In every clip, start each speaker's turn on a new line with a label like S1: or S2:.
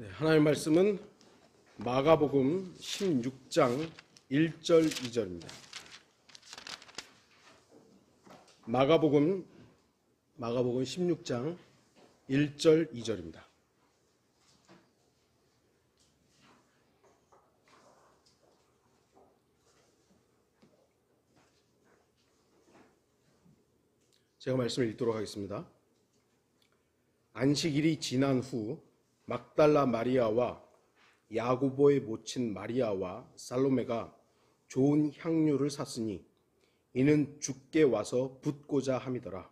S1: 네, 하나님의 말씀은 마가복음 16장 1절 2절입니다. 마가복음 16장 1절 2절입니다. 제가 말씀을 읽도록 하겠습니다. 안식일이 지난 후 막달라 마리아와 야고보의 모친 마리아와 살로메가 좋은 향료를 샀으니 이는 주께 와서 붓고자 함이더라.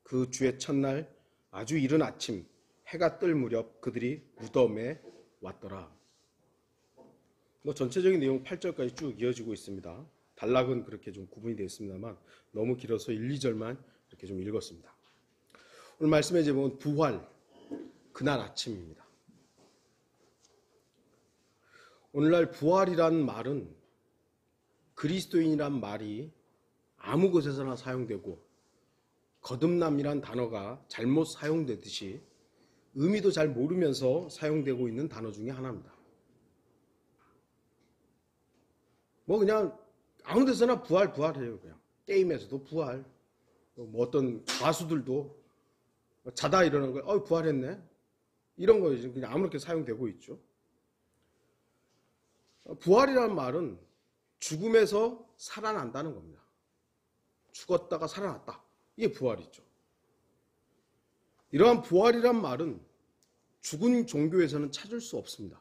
S1: 그 주의 첫날 아주 이른 아침 해가 뜰 무렵 그들이 무덤에 왔더라. 전체적인 내용 8절까지 쭉 이어지고 있습니다. 단락은 그렇게 좀 구분이 되어 있습니다만 너무 길어서 1, 2절만 이렇게 좀 읽었습니다. 오늘 말씀의 제목은 부활, 그날 아침입니다. 오늘날 부활이란 말은 그리스도인이란 말이 아무 곳에서나 사용되고 거듭남이란 단어가 잘못 사용되듯이 의미도 잘 모르면서 사용되고 있는 단어 중에 하나입니다. 그냥 아무 데서나 부활해요. 그냥 게임에서도 부활, 어떤 가수들도 자다 일어나는 거예요. 부활했네. 이런 거 그냥 아무렇게 사용되고 있죠. 부활이라는 말은 죽음에서 살아난다는 겁니다. 죽었다가 살아났다. 이게 부활이죠. 이러한 부활이란 말은 죽은 종교에서는 찾을 수 없습니다.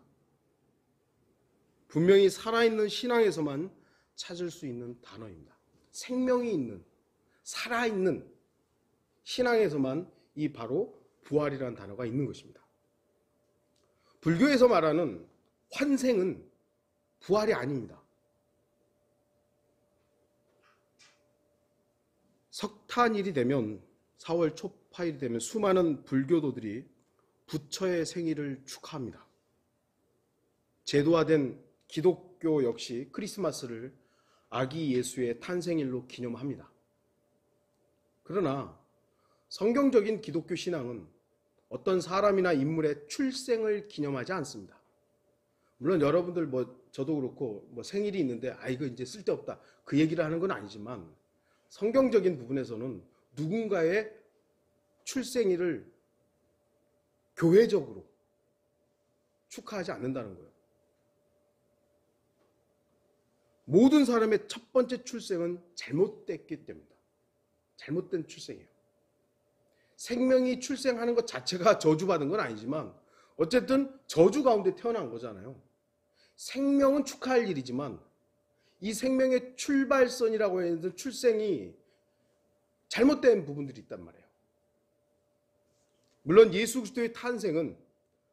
S1: 분명히 살아있는 신앙에서만 찾을 수 있는 단어입니다. 생명이 있는, 살아있는 신앙에서만 이 바로 부활이라는 단어가 있는 것입니다. 불교에서 말하는 환생은 부활이 아닙니다. 석탄일이 되면 4월 초파일이 되면 수많은 불교도들이 부처의 생일을 축하합니다. 제도화된 기독교 역시 크리스마스를 아기 예수의 탄생일로 기념합니다. 그러나 성경적인 기독교 신앙은 어떤 사람이나 인물의 출생을 기념하지 않습니다. 물론 여러분들 저도 그렇고 생일이 있는데 이거 이제 쓸데없다 그 얘기를 하는 건 아니지만 성경적인 부분에서는 누군가의 출생일을 교회적으로 축하하지 않는다는 거예요. 모든 사람의 첫 번째 출생은 잘못됐기 때문이다. 잘못된 출생이에요. 생명이 출생하는 것 자체가 저주받은 건 아니지만 어쨌든 저주 가운데 태어난 거잖아요. 생명은 축하할 일이지만 이 생명의 출발선이라고 하는 출생이 잘못된 부분들이 있단 말이에요. 물론 예수 그리스도의 탄생은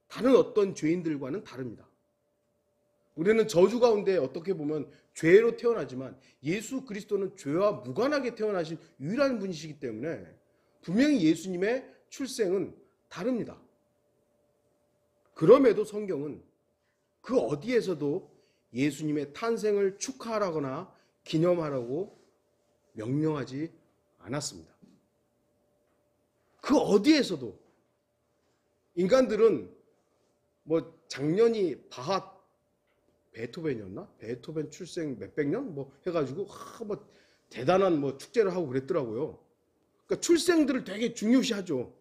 S1: 다른 어떤 죄인들과는 다릅니다. 우리는 저주 가운데 어떻게 보면 죄로 태어나지만 예수 그리스도는 죄와 무관하게 태어나신 유일한 분이시기 때문에 분명히 예수님의 출생은 다릅니다. 그럼에도 성경은 그 어디에서도 예수님의 탄생을 축하하거나 기념하라고 명령하지 않았습니다. 그 어디에서도 인간들은 작년이 베토벤이었나? 베토벤 출생 몇백 년? 해가지고 대단한 축제를 하고 그랬더라고요. 그러니까 출생들을 되게 중요시하죠.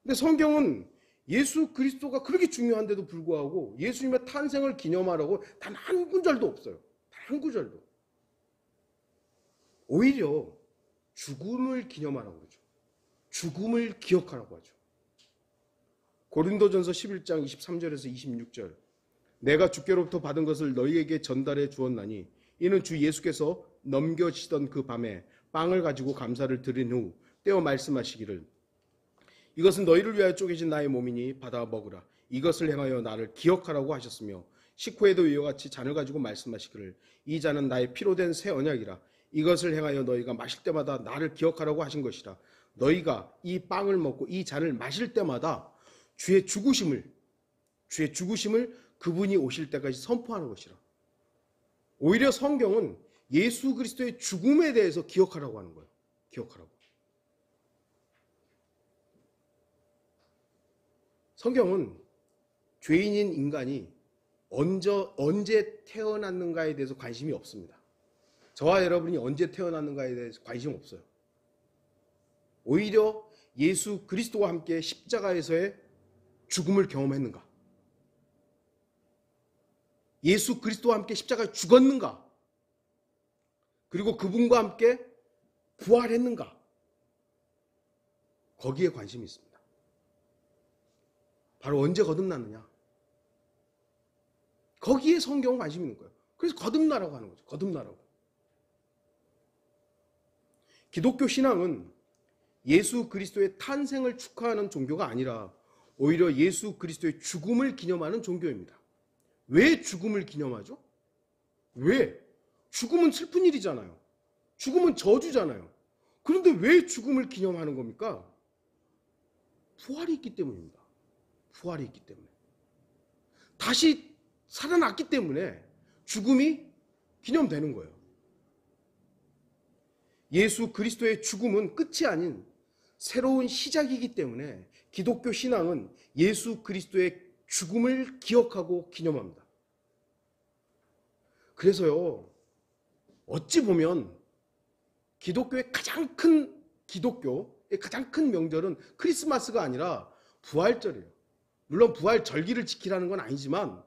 S1: 근데 성경은 예수 그리스도가 그렇게 중요한데도 불구하고 예수님의 탄생을 기념하라고 단 한 구절도 없어요. 단 한 구절도. 오히려 죽음을 기념하라고 그러죠. 죽음을 기억하라고 하죠. 고린도전서 11장 23절에서 26절 내가 주께로부터 받은 것을 너희에게 전달해 주었나니 이는 주 예수께서 넘겨지던 그 밤에 빵을 가지고 감사를 드린 후 떼어 말씀하시기를 이것은 너희를 위하여 쪼개진 나의 몸이니 받아 먹으라. 이것을 행하여 나를 기억하라고 하셨으며 식후에도 이와 같이 잔을 가지고 말씀하시기를 이 잔은 나의 피로 된 새 언약이라. 이것을 행하여 너희가 마실 때마다 나를 기억하라고 하신 것이라. 너희가 이 빵을 먹고 이 잔을 마실 때마다 주의 죽으심을 그분이 오실 때까지 선포하는 것이라. 오히려 성경은 예수 그리스도의 죽음에 대해서 기억하라고 하는 거예요. 기억하라고. 성경은 죄인인 인간이 언제 태어났는가에 대해서 관심이 없습니다. 저와 여러분이 언제 태어났는가에 대해서 관심 없어요. 오히려 예수 그리스도와 함께 십자가에서의 죽음을 경험했는가? 예수 그리스도와 함께 십자가에 죽었는가? 그리고 그분과 함께 부활했는가? 거기에 관심이 있습니다. 바로 언제 거듭났느냐? 거기에 성경은 관심이 있는 거예요. 그래서 거듭나라고 하는 거죠. 거듭나라고. 기독교 신앙은 예수 그리스도의 탄생을 축하하는 종교가 아니라 오히려 예수 그리스도의 죽음을 기념하는 종교입니다. 왜 죽음을 기념하죠? 왜? 죽음은 슬픈 일이잖아요. 죽음은 저주잖아요. 그런데 왜 죽음을 기념하는 겁니까? 부활이 있기 때문입니다. 부활이 있기 때문에. 다시 살아났기 때문에 죽음이 기념되는 거예요. 예수 그리스도의 죽음은 끝이 아닌 새로운 시작이기 때문에 기독교 신앙은 예수 그리스도의 죽음을 기억하고 기념합니다. 그래서요, 어찌 보면 기독교의 가장 큰 명절은 크리스마스가 아니라 부활절이에요. 물론 부활 절기를 지키라는 건 아니지만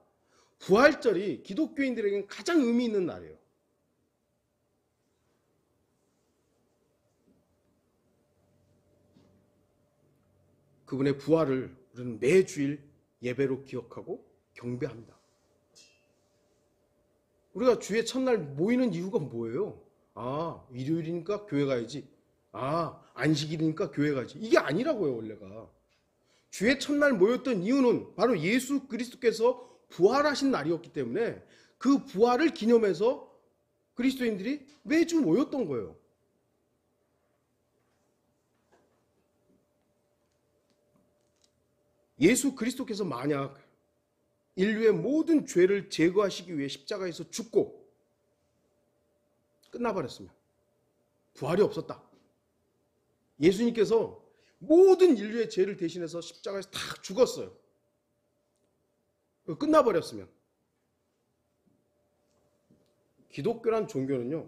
S1: 부활절이 기독교인들에게는 가장 의미 있는 날이에요. 그분의 부활을 우리는 매주일 예배로 기억하고 경배합니다. 우리가 주의 첫날 모이는 이유가 뭐예요? 일요일이니까 교회 가야지. 안식일이니까 교회 가야지. 이게 아니라고요, 원래가. 주의 첫날 모였던 이유는 바로 예수 그리스도께서 부활하신 날이었기 때문에 그 부활을 기념해서 그리스도인들이 매주 모였던 거예요. 예수 그리스도께서 만약 인류의 모든 죄를 제거하시기 위해 십자가에서 죽고 끝나버렸으면 부활이 없었다. 예수님께서 모든 인류의 죄를 대신해서 십자가에서 다 죽었어요. 끝나버렸으면 기독교란 종교는요,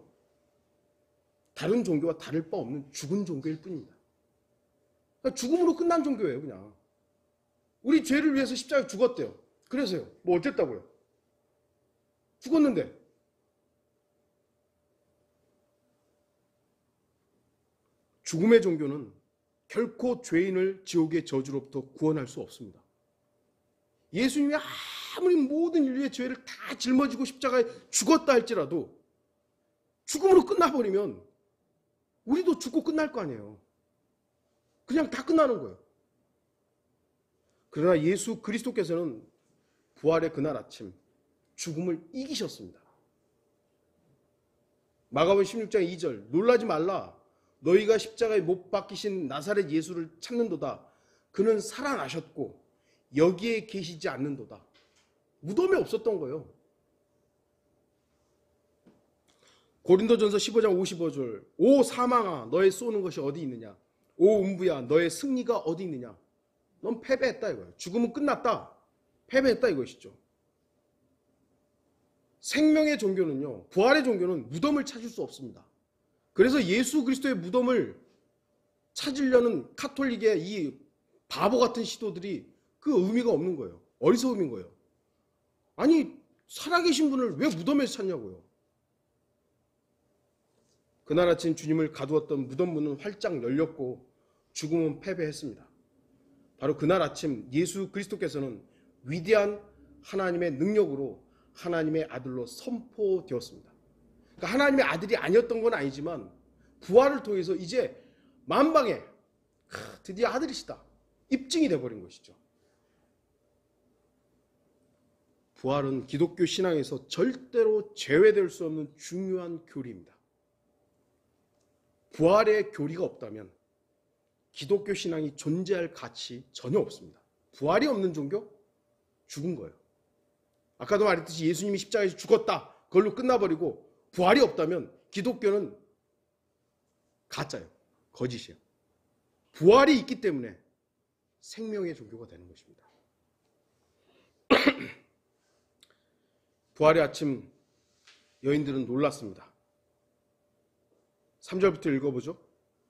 S1: 다른 종교와 다를 바 없는 죽은 종교일 뿐입니다. 그러니까 죽음으로 끝난 종교예요, 그냥. 우리 죄를 위해서 십자가에 죽었대요. 그래서요, 뭐 어쨌다고요? 죽었는데. 죽음의 종교는 결코 죄인을 지옥의 저주로부터 구원할 수 없습니다. 예수님이 아무리 모든 인류의 죄를 다 짊어지고 십자가에 죽었다 할지라도 죽음으로 끝나버리면 우리도 죽고 끝날 거 아니에요. 그냥 다 끝나는 거예요. 그러나 예수 그리스도께서는 부활의 그날 아침 죽음을 이기셨습니다. 마가복음 16장 2절 놀라지 말라 너희가 십자가에 못 박히신 나사렛 예수를 찾는도다. 그는 살아나셨고 여기에 계시지 않는도다. 무덤에 없었던 거예요. 고린도전서 15장 55절 오 사망아 너의 쏘는 것이 어디 있느냐. 오 음부야 너의 승리가 어디 있느냐. 넌 패배했다 이거예요. 죽음은 끝났다. 패배했다 이것이죠. 생명의 종교는요, 부활의 종교는 무덤을 찾을 수 없습니다. 그래서 예수 그리스도의 무덤을 찾으려는 카톨릭의 이 바보 같은 시도들이 그 의미가 없는 거예요. 어리석음인 거예요. 아니 살아계신 분을 왜 무덤에서 찾냐고요. 그날 아침 주님을 가두었던 무덤 문은 활짝 열렸고 죽음은 패배했습니다. 바로 그날 아침 예수 그리스도께서는 위대한 하나님의 능력으로 하나님의 아들로 선포되었습니다. 그러니까 하나님의 아들이 아니었던 건 아니지만 부활을 통해서 이제 만방에 드디어 아들이시다 입증이 되어버린 것이죠. 부활은 기독교 신앙에서 절대로 제외될 수 없는 중요한 교리입니다. 부활의 교리가 없다면 기독교 신앙이 존재할 가치 전혀 없습니다. 부활이 없는 종교? 죽은 거예요. 아까도 말했듯이 예수님이 십자가에서 죽었다. 그걸로 끝나버리고 부활이 없다면 기독교는 가짜예요. 거짓이에요. 부활이 있기 때문에 생명의 종교가 되는 것입니다. 부활의 아침 여인들은 놀랐습니다. 3절부터 읽어보죠.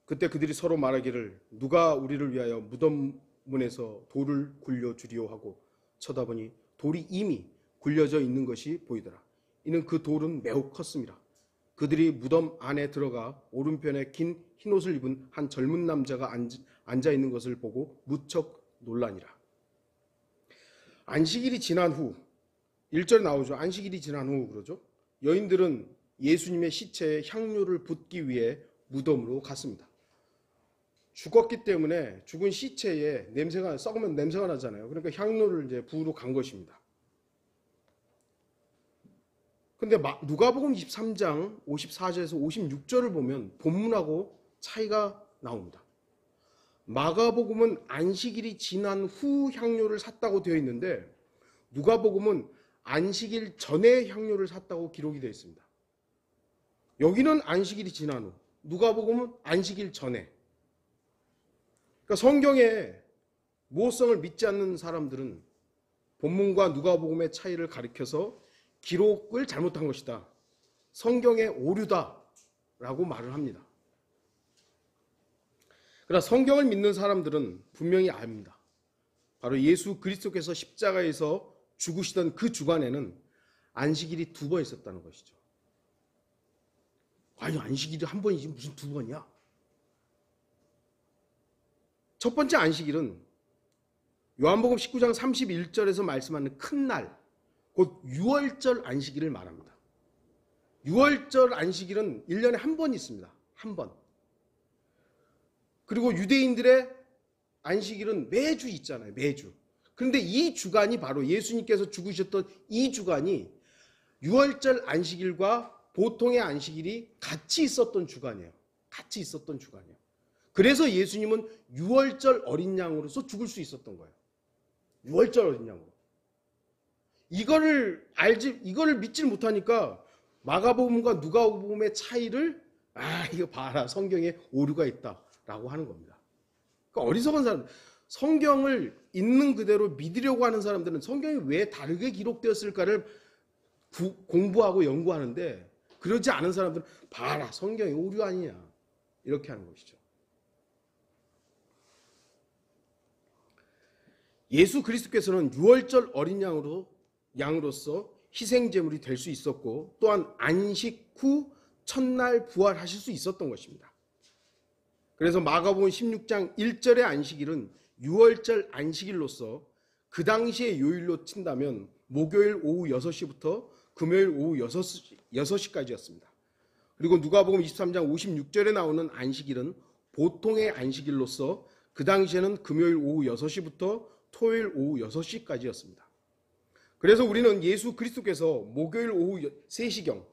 S1: 그때 그들이 서로 말하기를 누가 우리를 위하여 무덤 문에서 돌을 굴려주리오 하고 쳐다보니 돌이 이미 굴려져 있는 것이 보이더라. 이는 그 돌은 매우 컸습니다. 그들이 무덤 안에 들어가 오른편에 긴 흰옷을 입은 한 젊은 남자가 앉아 있는 것을 보고 무척 놀라니라. 안식일이 지난 후 1절에 나오죠. 안식일이 지난 후 그러죠. 여인들은 예수님의 시체에 향료를 붓기 위해 무덤으로 갔습니다. 죽었기 때문에 죽은 시체에 냄새가 썩으면 냄새가 나잖아요. 그러니까 향료를 이제 부으러 간 것입니다. 근데 누가복음 23장 54절에서 56절을 보면 본문하고 차이가 나옵니다. 마가복음은 안식일이 지난 후 향료를 샀다고 되어 있는데 누가복음은 안식일 전에 향료를 샀다고 기록이 되어 있습니다. 여기는 안식일이 지난 후, 누가복음은 안식일 전에. 그러니까 성경의 모호성을 믿지 않는 사람들은 본문과 누가복음의 차이를 가리켜서 기록을 잘못한 것이다. 성경의 오류다라고 말을 합니다. 그러나 성경을 믿는 사람들은 분명히 압니다. 바로 예수 그리스도께서 십자가에서 죽으시던 그 주간에는 안식일이 2번 있었다는 것이죠. 아니 안식일이 한 번이지 무슨 2번이야? 첫 번째 안식일은 요한복음 19장 31절에서 말씀하는 큰 날, 곧 유월절 안식일을 말합니다. 유월절 안식일은 1년에 한 번 있습니다. 한 번. 그리고 유대인들의 안식일은 매주 있잖아요. 매주. 그런데 이 주간이 바로 예수님께서 죽으셨던 이 주간이 유월절 안식일과 보통의 안식일이 같이 있었던 주간이에요. 같이 있었던 주간이에요. 그래서 예수님은 유월절 어린 양으로서 죽을 수 있었던 거예요. 유월절 어린 양으로. 이거를 믿질 못하니까 마가복음과 누가복음의 차이를 이거 봐라. 성경에 오류가 있다라고 하는 겁니다. 그러니까 어리석은 사람, 성경을 있는 그대로 믿으려고 하는 사람들은 성경이 왜 다르게 기록되었을까를 공부하고 연구하는데 그러지 않은 사람들은 봐라. 성경이 오류 아니냐. 이렇게 하는 것이죠. 예수 그리스도께서는 유월절 어린 양으로서 희생제물이 될 수 있었고 또한 안식 후 첫날 부활하실 수 있었던 것입니다. 그래서 마가복음 16장 1절의 안식일은 유월절 안식일로서 그 당시의 요일로 친다면 목요일 오후 6시부터 금요일 오후 6시까지였습니다. 그리고 누가복음 23장 56절에 나오는 안식일은 보통의 안식일로서 그 당시에는 금요일 오후 6시부터 토요일 오후 6시까지였습니다. 그래서 우리는 예수 그리스도께서 목요일 오후 3시경,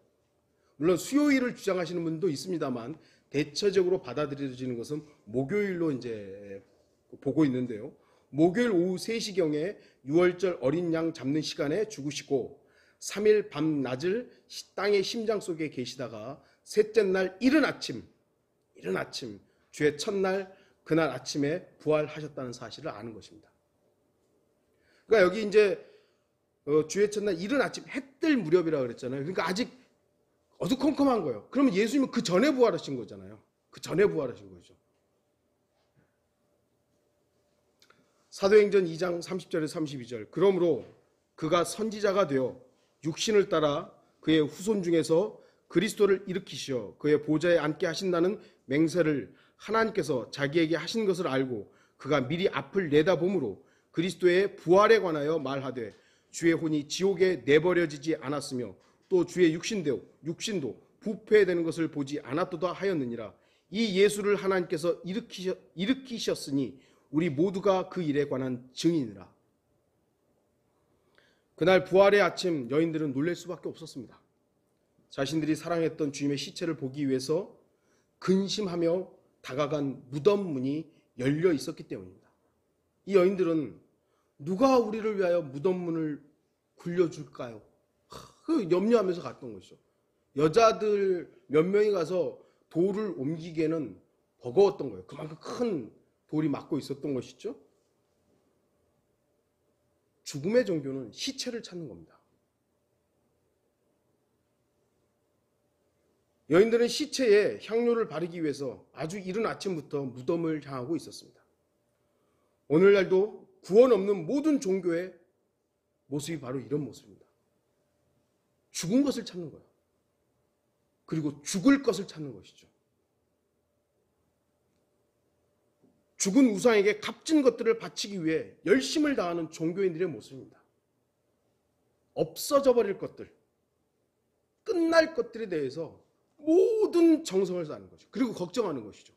S1: 물론 수요일을 주장하시는 분도 있습니다만 대체적으로 받아들여지는 것은 목요일로 이제 보고 있는데요. 목요일 오후 3시경에 유월절 어린 양 잡는 시간에 죽으시고 3일 밤낮을 땅의 심장 속에 계시다가 셋째 날 이른 아침 주의 첫날 그날 아침에 부활하셨다는 사실을 아는 것입니다. 그러니까 여기 이제 주의 첫날 이른 아침 해 뜰 무렵이라고 그랬잖아요. 그러니까 아직 어두컴컴한 거예요. 그러면 예수님은 그 전에 부활하신 거잖아요. 그 전에 부활하신 거죠. 사도행전 2장 30절에서 32절. 그러므로 그가 선지자가 되어 육신을 따라 그의 후손 중에서 그리스도를 일으키시어 그의 보좌에 앉게 하신다는 맹세를 하나님께서 자기에게 하신 것을 알고 그가 미리 앞을 내다보므로 그리스도의 부활에 관하여 말하되 주의 혼이 지옥에 내버려지지 않았으며 또 주의 육신도 부패되는 것을 보지 않았도다 하였느니라. 이 예수를 하나님께서 일으키셨으니 우리 모두가 그 일에 관한 증인이라. 그날 부활의 아침 여인들은 놀랄 수밖에 없었습니다. 자신들이 사랑했던 주님의 시체를 보기 위해서 근심하며 다가간 무덤 문이 열려 있었기 때문입니다. 이 여인들은 누가 우리를 위하여 무덤 문을 굴려줄까요? 그 염려하면서 갔던 것이죠. 여자들 몇 명이 가서 돌을 옮기기에는 버거웠던 거예요. 그만큼 큰 돌이 막고 있었던 것이죠. 죽음의 종교는 시체를 찾는 겁니다. 여인들은 시체에 향료를 바르기 위해서 아주 이른 아침부터 무덤을 향하고 있었습니다. 오늘날도 구원 없는 모든 종교의 모습이 바로 이런 모습입니다. 죽은 것을 찾는 거예요. 그리고 죽을 것을 찾는 것이죠. 죽은 우상에게 값진 것들을 바치기 위해 열심을 다하는 종교인들의 모습입니다. 없어져 버릴 것들, 끝날 것들에 대해서 모든 정성을 다하는 거죠. 그리고 걱정하는 것이죠.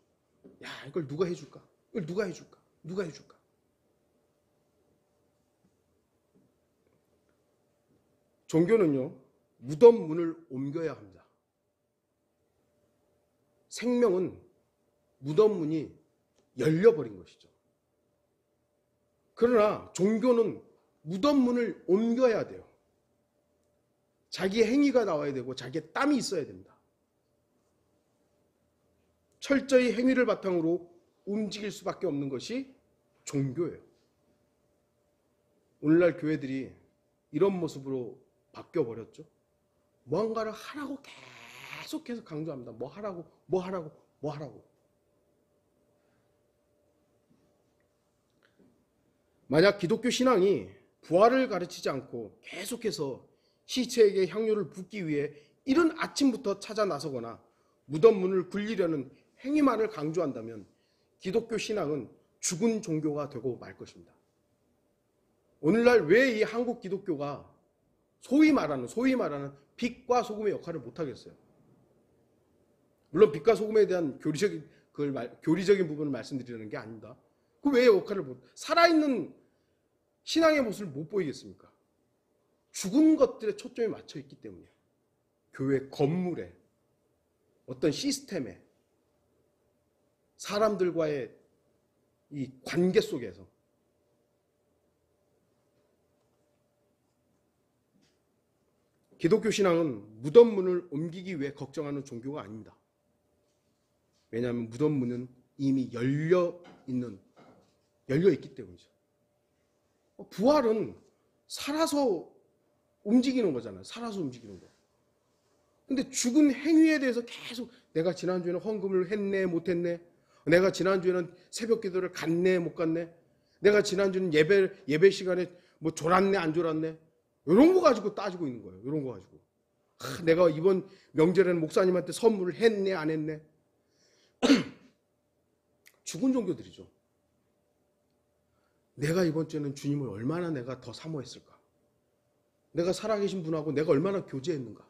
S1: 야, 이걸 누가 해줄까? 이걸 누가 해줄까? 누가 해줄까? 종교는요, 무덤 문을 옮겨야 합니다. 생명은 무덤 문이 열려버린 것이죠. 그러나 종교는 무덤 문을 옮겨야 돼요. 자기의 행위가 나와야 되고 자기의 땀이 있어야 됩니다. 철저히 행위를 바탕으로 움직일 수밖에 없는 것이 종교예요. 오늘날 교회들이 이런 모습으로 바뀌어버렸죠. 뭔가를 하라고 계속해서 강조합니다. 뭐 하라고, 뭐 하라고, 뭐 하라고. 만약 기독교 신앙이 부활을 가르치지 않고 계속해서 시체에게 향료를 붓기 위해 이른 아침부터 찾아 나서거나 무덤 문을 굴리려는 행위만을 강조한다면 기독교 신앙은 죽은 종교가 되고 말 것입니다. 오늘날 왜 이 한국 기독교가 소위 말하는 빛과 소금의 역할을 못하겠어요? 물론 빛과 소금에 대한 교리적인 부분을 말씀드리는 게 아닙니다. 그 왜 역할을 살아있는 신앙의 모습을 못 보이겠습니까? 죽은 것들에 초점이 맞춰 있기 때문이에요. 교회 건물에, 어떤 시스템에, 사람들과의 이 관계 속에서 기독교 신앙은 무덤 문을 옮기기 위해 걱정하는 종교가 아닙니다. 왜냐하면 무덤 문은 이미 열려 있기 때문이죠. 부활은 살아서 움직이는 거잖아요. 살아서 움직이는 거. 근데 죽은 행위에 대해서 계속 내가 지난주에는 헌금을 했네, 못했네. 내가 지난주에는 새벽 기도를 갔네, 못 갔네. 내가 지난주는 예배 시간에 뭐 졸았네, 안 졸았네. 이런 거 가지고 따지고 있는 거예요. 이런 거 가지고. 내가 이번 명절에는 목사님한테 선물을 했네, 안 했네. 죽은 종교들이죠. 내가 이번 주에는 주님을 얼마나 내가 더 사모했을까? 내가 살아계신 분하고 내가 얼마나 교제했는가?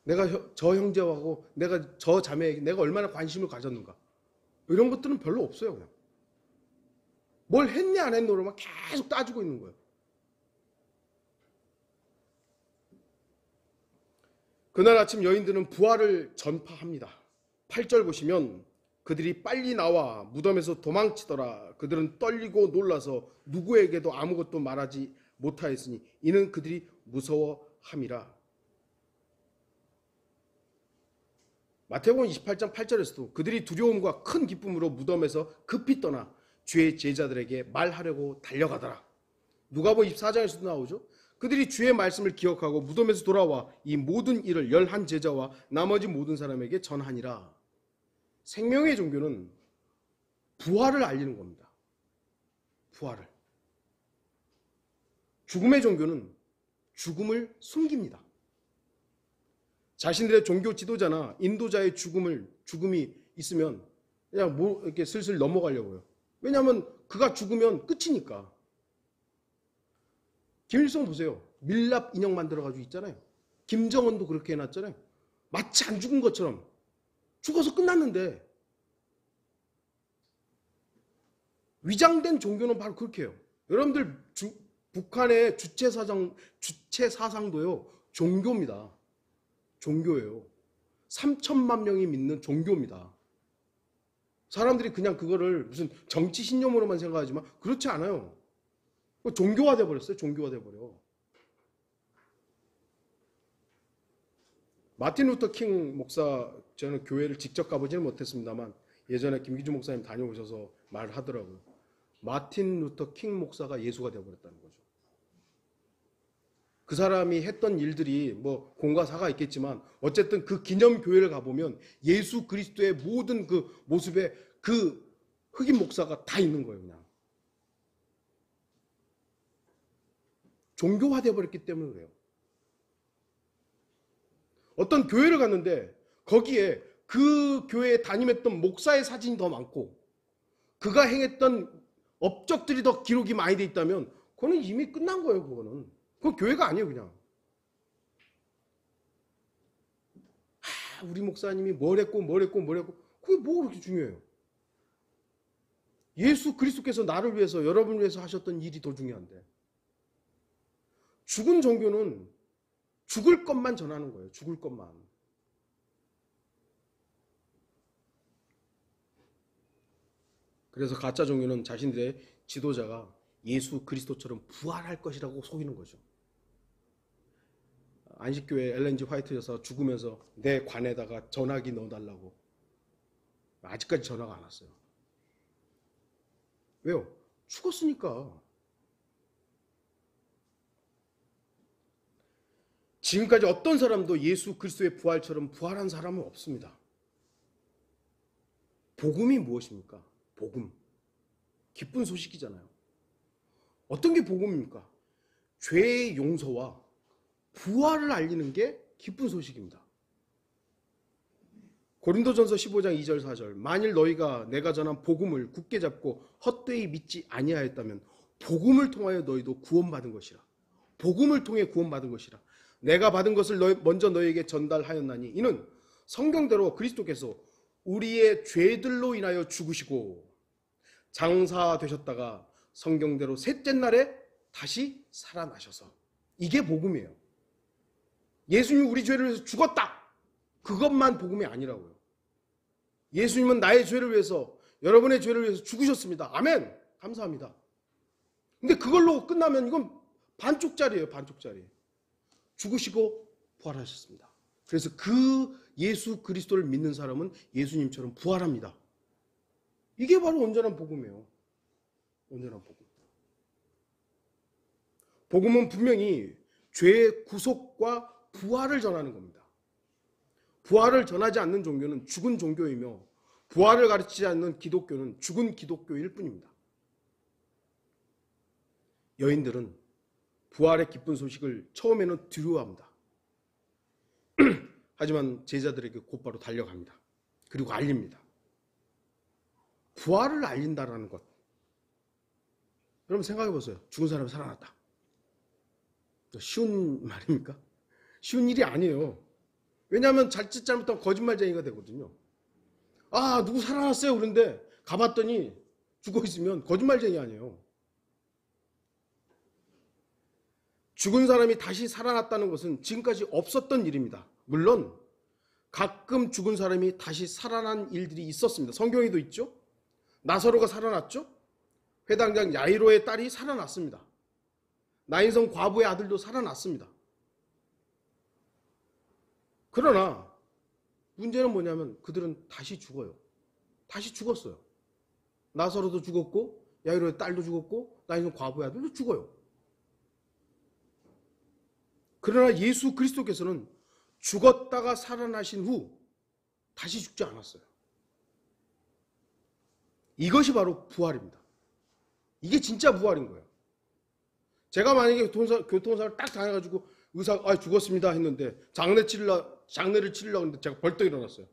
S1: 내가 저 형제하고 내가 저 자매에게 내가 얼마나 관심을 가졌는가? 이런 것들은 별로 없어요. 그냥. 뭘 했냐 안 했노로만 계속 따지고 있는 거예요. 그날 아침 여인들은 부활을 전파합니다. 8절 보시면 그들이 빨리 나와 무덤에서 도망치더라. 그들은 떨리고 놀라서 누구에게도 아무것도 말하지 못하였으니 이는 그들이 무서워함이라. 마태복음 28장 8절에서도 그들이 두려움과 큰 기쁨으로 무덤에서 급히 떠나 주의 제자들에게 말하려고 달려가더라. 누가복음 24장에서도 나오죠. 그들이 주의 말씀을 기억하고 무덤에서 돌아와 이 모든 일을 11제자와 나머지 모든 사람에게 전하니라. 생명의 종교는 부활을 알리는 겁니다. 부활을. 죽음의 종교는 죽음을 숨깁니다. 자신들의 종교 지도자나 인도자의 죽음이 있으면 그냥 이렇게 슬슬 넘어가려고요. 왜냐하면 그가 죽으면 끝이니까. 김일성 보세요. 밀랍 인형 만들어가지고 있잖아요. 김정은도 그렇게 해놨잖아요. 마치 안 죽은 것처럼. 죽어서 끝났는데. 위장된 종교는 바로 그렇게 해요. 여러분들 북한의 주체 사상도요. 종교입니다. 종교예요. 3천만 명이 믿는 종교입니다. 사람들이 그냥 그거를 무슨 정치 신념으로만 생각하지만 그렇지 않아요. 종교화돼 버렸어요. 종교화돼 버려. 마틴 루터 킹 목사, 저는 교회를 직접 가보지는 못했습니다만 예전에 김기주 목사님 다녀오셔서 말하더라고요. 마틴 루터 킹 목사가 예수가 되어버렸다는 거죠. 그 사람이 했던 일들이 뭐 공과 사가 있겠지만 어쨌든 그 기념교회를 가보면 예수 그리스도의 모든 그 모습에 그 흑인 목사가 다 있는 거예요. 그냥 종교화되어 버렸기 때문에 그래요. 어떤 교회를 갔는데 거기에 그 교회에 담임했던 목사의 사진이 더 많고 그가 행했던 업적들이 더 기록이 많이 돼 있다면 그거는 이미 끝난 거예요. 그건 교회가 아니에요. 그냥 우리 목사님이 뭘 했고 그게 뭐가 그렇게 중요해요. 예수 그리스도께서 나를 위해서 여러분을 위해서 하셨던 일이 더 중요한데 죽은 종교는 죽을 것만 전하는 거예요. 죽을 것만. 그래서 가짜 종교는 자신들의 지도자가 예수 그리스도처럼 부활할 것이라고 속이는 거죠. 안식교회 엘렌 G 화이트 여사 죽으면서 내 관에다가 전화기 넣어달라고 아직까지 전화가 안 왔어요. 왜요? 죽었으니까. 지금까지 어떤 사람도 예수 그리스도의 부활처럼 부활한 사람은 없습니다. 복음이 무엇입니까? 복음. 기쁜 소식이잖아요. 어떤 게 복음입니까? 죄의 용서와 부활을 알리는 게 기쁜 소식입니다. 고린도전서 15장 2절 4절 만일 너희가 내가 전한 복음을 굳게 잡고 헛되이 믿지 아니하였다면 복음을 통하여 너희도 구원받은 것이라. 복음을 통해 구원받은 것이라. 내가 받은 것을 먼저 너희에게 전달하였나니 이는 성경대로 그리스도께서 우리의 죄들로 인하여 죽으시고 장사되셨다가 성경대로 셋째 날에 다시 살아나셔서 이게 복음이에요. 예수님이 우리 죄를 위해서 죽었다. 그것만 복음이 아니라고요. 예수님은 나의 죄를 위해서 여러분의 죄를 위해서 죽으셨습니다. 아멘. 감사합니다. 근데 그걸로 끝나면 이건 반쪽짜리예요. 반쪽짜리. 죽으시고 부활하셨습니다. 그래서 그 예수 그리스도를 믿는 사람은 예수님처럼 부활합니다. 이게 바로 온전한 복음이에요. 온전한 복음. 복음은 분명히 죄의 구속과 부활을 전하는 겁니다. 부활을 전하지 않는 종교는 죽은 종교이며 부활을 가르치지 않는 기독교는 죽은 기독교일 뿐입니다. 여인들은 부활의 기쁜 소식을 처음에는 두려워합니다. 하지만 제자들에게 곧바로 달려갑니다. 그리고 알립니다. 부활을 알린다라는 것. 여러분 생각해 보세요. 죽은 사람이 살아났다. 쉬운 말입니까? 쉬운 일이 아니에요. 왜냐하면 자칫 잘못하면 거짓말쟁이가 되거든요. 아, 누구 살아났어요. 그런데 가봤더니 죽어 있으면 거짓말쟁이 아니에요. 죽은 사람이 다시 살아났다는 것은 지금까지 없었던 일입니다. 물론 가끔 죽은 사람이 다시 살아난 일들이 있었습니다. 성경에도 있죠. 나사로가 살아났죠. 회당장 야이로의 딸이 살아났습니다. 나인성 과부의 아들도 살아났습니다. 그러나 문제는 뭐냐면 그들은 다시 죽어요. 다시 죽었어요. 나사로도 죽었고 야이로의 딸도 죽었고 나인성 과부의 아들도 죽어요. 그러나 예수 그리스도께서는 죽었다가 살아나신 후 다시 죽지 않았어요. 이것이 바로 부활입니다. 이게 진짜 부활인 거예요. 제가 만약에 교통사고를 딱 당해가지고 의사가 죽었습니다 했는데 장례를 치르려고 했는데 제가 벌떡 일어났어요.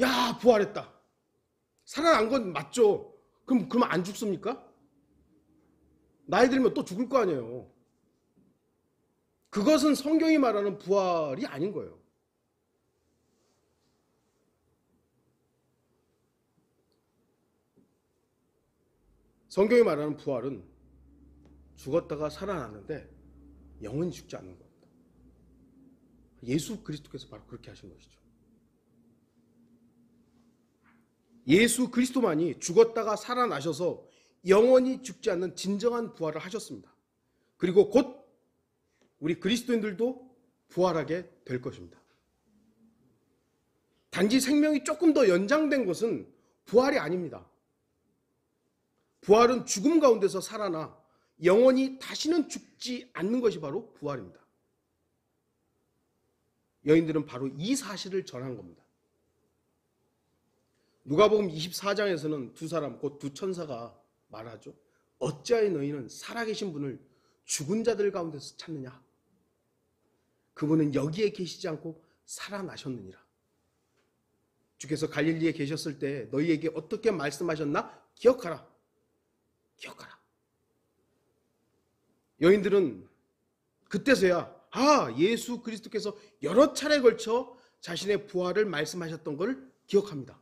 S1: 야, 부활했다. 살아난 건 맞죠. 그러면 안 죽습니까? 나이 들면 또 죽을 거 아니에요. 그것은 성경이 말하는 부활이 아닌 거예요. 성경이 말하는 부활은 죽었다가 살아났는데 영원히 죽지 않는 겁니다. 예수 그리스도께서 바로 그렇게 하신 것이죠. 예수 그리스도만이 죽었다가 살아나셔서 영원히 죽지 않는 진정한 부활을 하셨습니다. 그리고 곧 우리 그리스도인들도 부활하게 될 것입니다. 단지 생명이 조금 더 연장된 것은 부활이 아닙니다. 부활은 죽음 가운데서 살아나 영원히 다시는 죽지 않는 것이 바로 부활입니다. 여인들은 바로 이 사실을 전한 겁니다. 누가복음 24장에서는 두 사람, 곧 두 천사가 말하죠. 어찌하여 너희는 살아계신 분을 죽은 자들 가운데서 찾느냐? 그분은 여기에 계시지 않고 살아나셨느니라. 주께서 갈릴리에 계셨을 때 너희에게 어떻게 말씀하셨나? 기억하라. 기억하라. 여인들은 그때서야 예수 그리스도께서 여러 차례에 걸쳐 자신의 부활을 말씀하셨던 걸 기억합니다.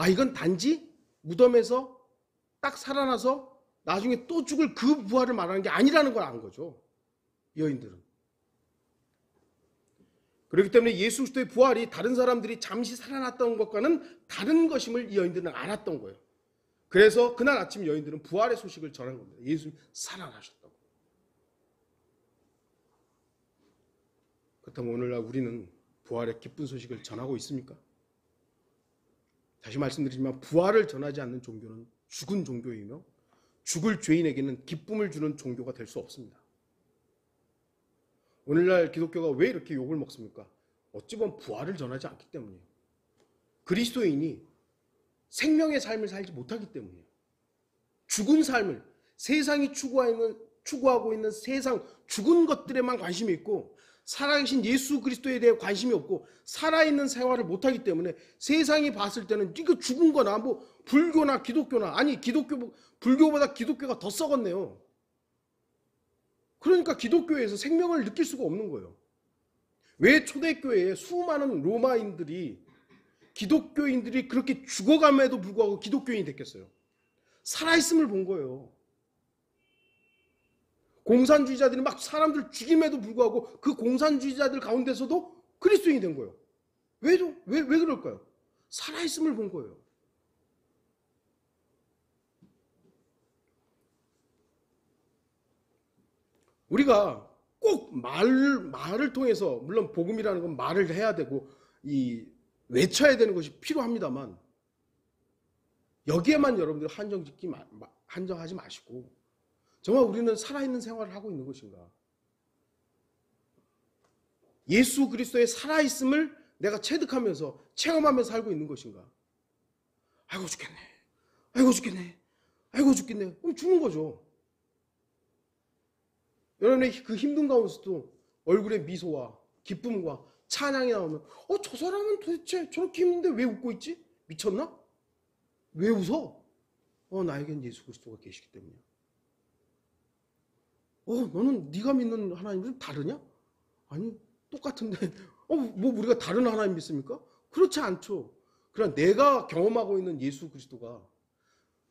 S1: 이건 단지 무덤에서 딱 살아나서 나중에 또 죽을 그 부활을 말하는 게 아니라는 걸 안 거죠. 여인들은. 그렇기 때문에 예수 그리스도의 부활이 다른 사람들이 잠시 살아났던 것과는 다른 것임을 이 여인들은 알았던 거예요. 그래서 그날 아침 여인들은 부활의 소식을 전한 겁니다. 예수님 살아나셨다고. 그렇다면 오늘날 우리는 부활의 기쁜 소식을 전하고 있습니까? 다시 말씀드리지만 부활을 전하지 않는 종교는 죽은 종교이며 죽을 죄인에게는 기쁨을 주는 종교가 될 수 없습니다. 오늘날 기독교가 왜 이렇게 욕을 먹습니까? 어찌 보면 부활을 전하지 않기 때문이에요. 그리스도인이 생명의 삶을 살지 못하기 때문이에요. 죽은 삶을, 세상이 추구하고 있는 세상 죽은 것들에만 관심이 있고 살아계신 예수 그리스도에 대해 관심이 없고 살아있는 생활을 못하기 때문에 세상이 봤을 때는 이거 죽은 거나 불교나 기독교나 불교보다 기독교가 더 썩었네요. 그러니까 기독교에서 생명을 느낄 수가 없는 거예요. 왜 초대교회에 수많은 로마인들이 기독교인들이 그렇게 죽어감에도 불구하고 기독교인이 됐겠어요? 살아있음을 본 거예요. 공산주의자들이 막 사람들 죽임에도 불구하고 그 공산주의자들 가운데서도 그리스도인이 된 거예요. 왜 그럴까요? 살아있음을 본 거예요. 우리가 꼭 말을 통해서, 물론 복음이라는 건 말을 해야 되고 외쳐야 되는 것이 필요합니다만 여기에만 여러분들 한정하지 마시고 정말 우리는 살아있는 생활을 하고 있는 것인가? 예수 그리스도의 살아있음을 내가 체득하면서 체험하면서 살고 있는 것인가? 아이고 죽겠네. 아이고 죽겠네. 아이고 죽겠네. 그럼 죽는 거죠. 여러분의 그 힘든 가운데서도 얼굴에 미소와 기쁨과 찬양이 나오면 저 사람은 도대체 저렇게 힘든데 왜 웃고 있지? 미쳤나? 왜 웃어? 나에겐 예수 그리스도가 계시기 때문이야. 너는 네가 믿는 하나님은 다르냐? 아니 똑같은데 뭐 우리가 다른 하나님 믿습니까? 그렇지 않죠. 그러나 내가 경험하고 있는 예수 그리스도가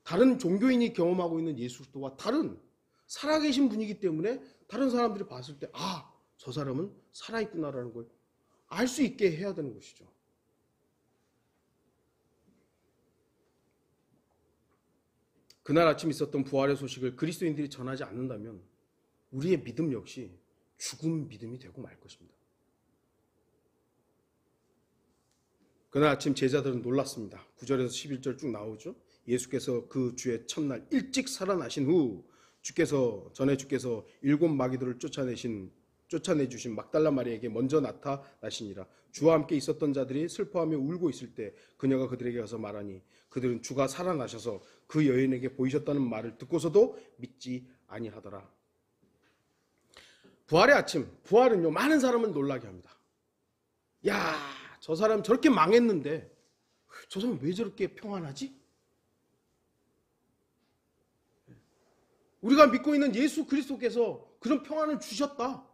S1: 다른 종교인이 경험하고 있는 예수 그리스도와 다른 살아계신 분이기 때문에 다른 사람들이 봤을 때 저 사람은 살아있구나라는 걸 알 수 있게 해야 되는 것이죠. 그날 아침 있었던 부활의 소식을 그리스도인들이 전하지 않는다면 우리의 믿음 역시 죽은 믿음이 되고 말 것입니다. 그날 아침 제자들은 놀랐습니다. 9절에서 11절 쭉 나오죠. 예수께서 그 주의 첫날 일찍 살아나신 후 주께서 7 마귀들을 쫓아내주신 막달라 마리에게 먼저 나타나시니라. 주와 함께 있었던 자들이 슬퍼하며 울고 있을 때 그녀가 그들에게 가서 말하니 그들은 주가 살아나셔서 그 여인에게 보이셨다는 말을 듣고서도 믿지 아니하더라. 부활의 아침, 부활은요 많은 사람을 놀라게 합니다. 저 사람 저렇게 망했는데 저 사람 왜 저렇게 평안하지? 우리가 믿고 있는 예수 그리스도께서 그런 평안을 주셨다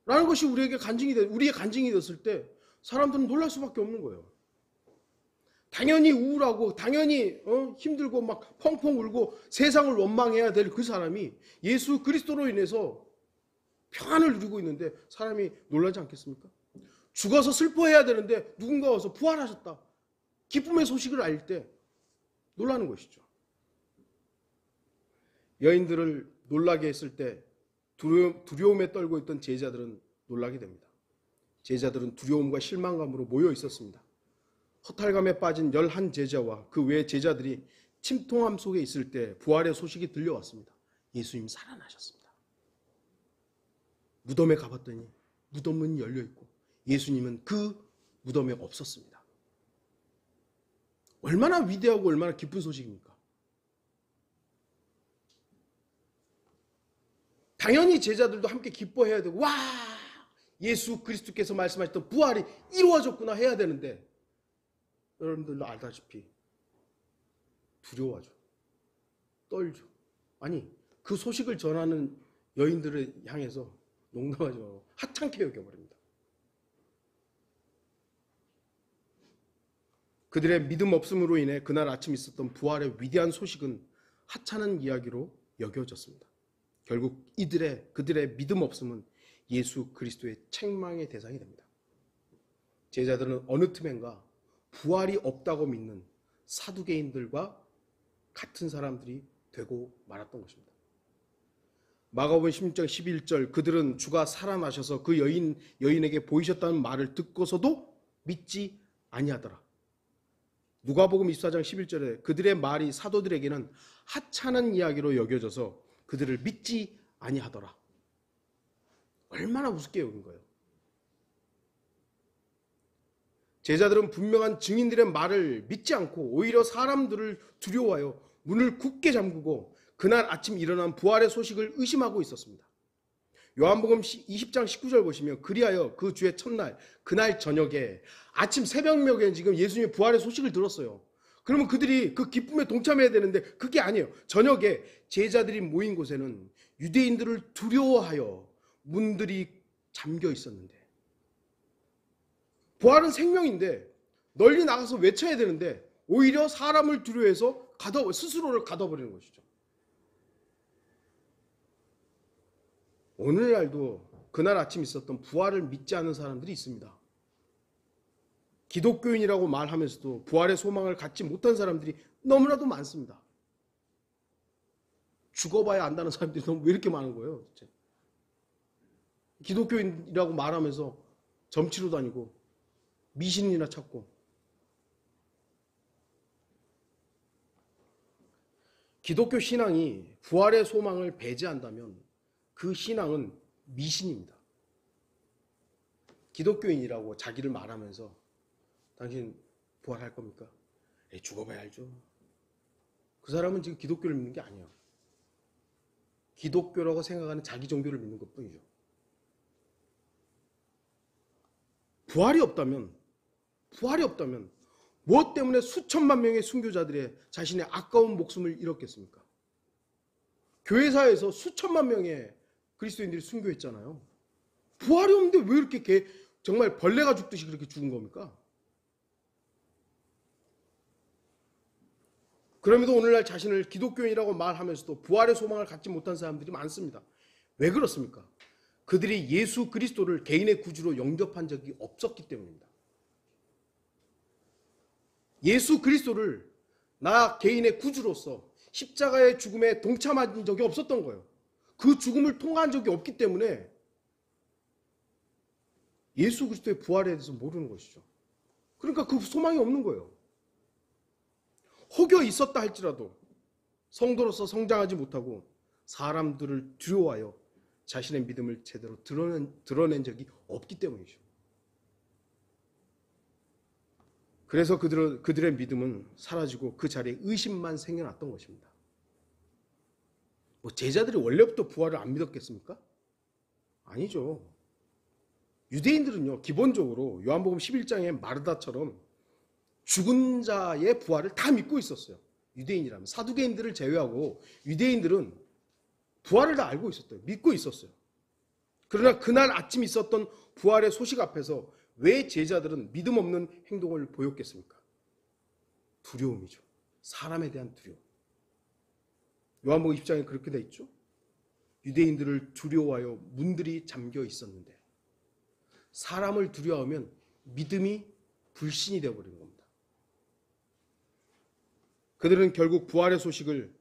S1: 라는 것이 우리의 간증이 됐을 때 사람들은 놀랄 수밖에 없는 거예요. 당연히 우울하고 당연히 힘들고 막 펑펑 울고 세상을 원망해야 될 그 사람이 예수 그리스도로 인해서 평안을 누리고 있는데 사람이 놀라지 않겠습니까? 죽어서 슬퍼해야 되는데 누군가 와서 부활하셨다, 기쁨의 소식을 알 때 놀라는 것이죠. 여인들을 놀라게 했을 때 두려움에 떨고 있던 제자들은 놀라게 됩니다. 제자들은 두려움과 실망감으로 모여 있었습니다. 허탈감에 빠진 11 제자와 그 외 제자들이 침통함 속에 있을 때 부활의 소식이 들려왔습니다. 예수님 살아나셨습니다. 무덤에 가봤더니 무덤은 열려있고 예수님은 그 무덤에 없었습니다. 얼마나 위대하고 얼마나 기쁜 소식입니까? 당연히 제자들도 함께 기뻐해야 되고, 와! 예수 그리스도께서 말씀하셨던 부활이 이루어졌구나 해야 되는데, 여러분들도 알다시피 두려워하죠. 떨죠. 아니, 그 소식을 전하는 여인들을 향해서 농담하지 말고 하찮게 여겨버립니다. 그들의 믿음 없음으로 인해 그날 아침 있었던 부활의 위대한 소식은 하찮은 이야기로 여겨졌습니다. 결국 그들의 믿음 없음은 예수 그리스도의 책망의 대상이 됩니다. 제자들은 어느 틈엔가 부활이 없다고 믿는 사두개인들과 같은 사람들이 되고 말았던 것입니다. 마가복음 16장 11절 그들은 주가 살아나셔서 그 여인에게 보이셨다는 말을 듣고서도 믿지 아니하더라. 누가복음 24장 11절에 그들의 말이 사도들에게는 하찮은 이야기로 여겨져서 그들을 믿지 아니하더라. 얼마나 우습게 여긴 거예요. 제자들은 분명한 증인들의 말을 믿지 않고 오히려 사람들을 두려워하여 문을 굳게 잠그고 그날 아침 일어난 부활의 소식을 의심하고 있었습니다. 요한복음 20장 19절 보시면 그리하여 그 주의 첫날 그날 저녁에 아침 새벽녘에 지금 예수님의 부활의 소식을 들었어요. 그러면 그들이 그 기쁨에 동참해야 되는데 그게 아니에요. 저녁에 제자들이 모인 곳에는 유대인들을 두려워하여 문들이 잠겨 있었는데, 부활은 생명인데 널리 나가서 외쳐야 되는데 오히려 사람을 두려워해서 스스로를 가둬버리는 것이죠. 오늘날도 그날 아침 있었던 부활을 믿지 않는 사람들이 있습니다. 기독교인이라고 말하면서도 부활의 소망을 갖지 못한 사람들이 너무나도 많습니다. 죽어봐야 안다는 사람들이 왜 이렇게 많은 거예요? 도대체. 기독교인이라고 말하면서 점치러 다니고 미신이나 찾고, 기독교 신앙이 부활의 소망을 배제한다면 그 신앙은 미신입니다. 기독교인이라고 자기를 말하면서 당신 부활할 겁니까? 죽어봐야 알죠. 그 사람은 지금 기독교를 믿는 게 아니에요. 기독교라고 생각하는 자기 종교를 믿는 것뿐이죠. 부활이 없다면 무엇 때문에 수천만 명의 순교자들의 자신의 아까운 목숨을 잃었겠습니까? 교회사에서 수천만 명의 그리스도인들이 순교했잖아요. 부활이 없는데 왜 이렇게 정말 벌레가 죽듯이 그렇게 죽은 겁니까? 그럼에도 오늘날 자신을 기독교인이라고 말하면서도 부활의 소망을 갖지 못한 사람들이 많습니다. 왜 그렇습니까? 그들이 예수 그리스도를 개인의 구주로 영접한 적이 없었기 때문입니다. 예수 그리스도를 나 개인의 구주로서 십자가의 죽음에 동참한 적이 없었던 거예요. 그 죽음을 통과한 적이 없기 때문에 예수 그리스도의 부활에 대해서 모르는 것이죠. 그러니까 그 소망이 없는 거예요. 혹여 있었다 할지라도 성도로서 성장하지 못하고 사람들을 두려워하여 자신의 믿음을 제대로 드러낸 적이 없기 때문이죠. 그래서 그들의 믿음은 사라지고 그 자리에 의심만 생겨났던 것입니다. 제자들이 원래부터 부활을 안 믿었겠습니까? 아니죠. 유대인들은요, 기본적으로 요한복음 11장의 마르다처럼 죽은 자의 부활을 다 믿고 있었어요. 유대인이라면. 사두개인들을 제외하고 유대인들은 부활을 다 알고 있었어요. 믿고 있었어요. 그러나 그날 아침 있었던 부활의 소식 앞에서 왜 제자들은 믿음 없는 행동을 보였겠습니까? 두려움이죠. 사람에 대한 두려움. 요한복음 20장에 그렇게 돼 있죠. 유대인들을 두려워하여 문들이 잠겨 있었는데, 사람을 두려워하면 믿음이 불신이 되어버리는 겁니다. 그들은 결국 부활의 소식을